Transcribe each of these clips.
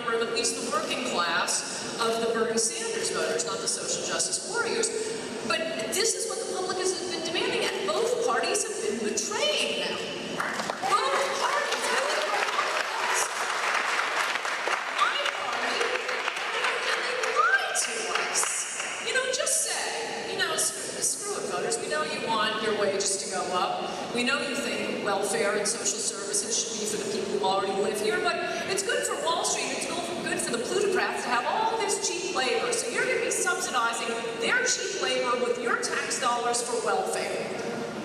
number of at least the working class of the Bernie Sanders voters, not the social justice warriors. But this is what the public has been demanding, and both parties have been betraying them. Both parties have been betraying us. My party, they lied to us. You know, just say, you know, screw it, voters. We know you want your wages to go up. We know you think welfare and social services should be for the people who already live here, but it's good for Wall Street, it's good for the plutocrats to have all this cheap labor. So you're going to be subsidizing their cheap labor with your tax dollars for welfare.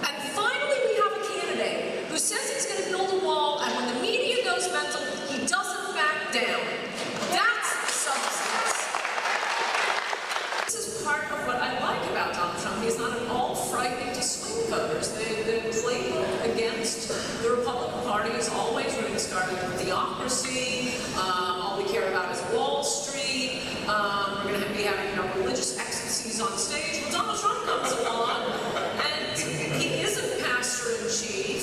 And finally, we have a candidate who says he's going to build a wall, and when the media goes mental, he doesn't back down. That's substance. This is part of what I like about Donald Trump. He's not at all frightening to swing voters. The playbook against the Republican Party is always really starting with theocracy. All we care about is Wall Street. We're going to be having, you know, religious ecstasies on stage. Well, Donald Trump comes along, and he isn't pastor-in-chief.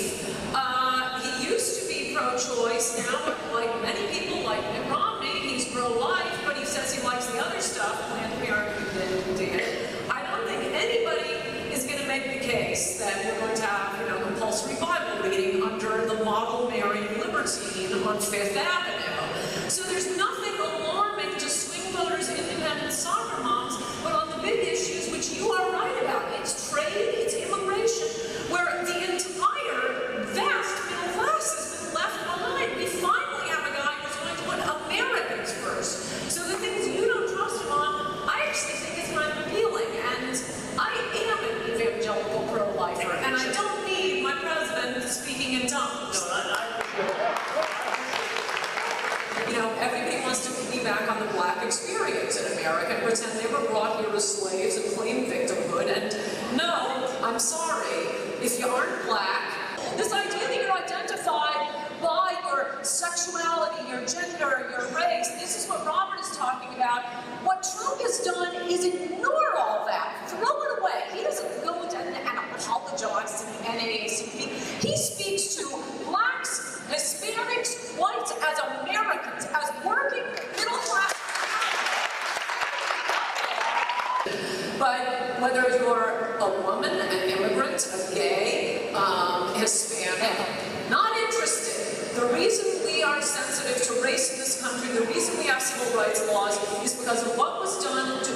He used to be pro-choice. Now, like many people, like Mitt Romney, he's pro-life, but he says he likes the other stuff. Planned Parenthood did. I don't think anybody is going to make the case that we're going to have, you know, compulsory Bible reading under the model Mary Libertine on Fifth Avenue. So there's nothing alarming to swing voters, independent soccer moms, but on the big issues, which you are right about, it's trade, it's immigration, where the entire vast middle class has been left behind. We finally have a guy who's going to put Americans first. So the things you don't trust him on, I actually think is kind of appealing. And I am an evangelical pro-lifer, and I don't need my president speaking in tongues. You know, everybody wants to piggyback on the black experience in America and pretend they were brought here as slaves and claim victimhood. And no, I'm sorry, if you aren't black, this idea that you're identified by your sexuality, your gender, your race, this is what Robert is talking about. What Trump has done is ignore all that, throw it away. He doesn't go and apologize to the NAACP. He speaks to blacks, Hispanics, whites, as Americans, as working middle class. But whether you're a woman, an immigrant, a gay, Hispanic, not interested. The reason we are sensitive to race in this country, the reason we have civil rights laws, is because of what was done to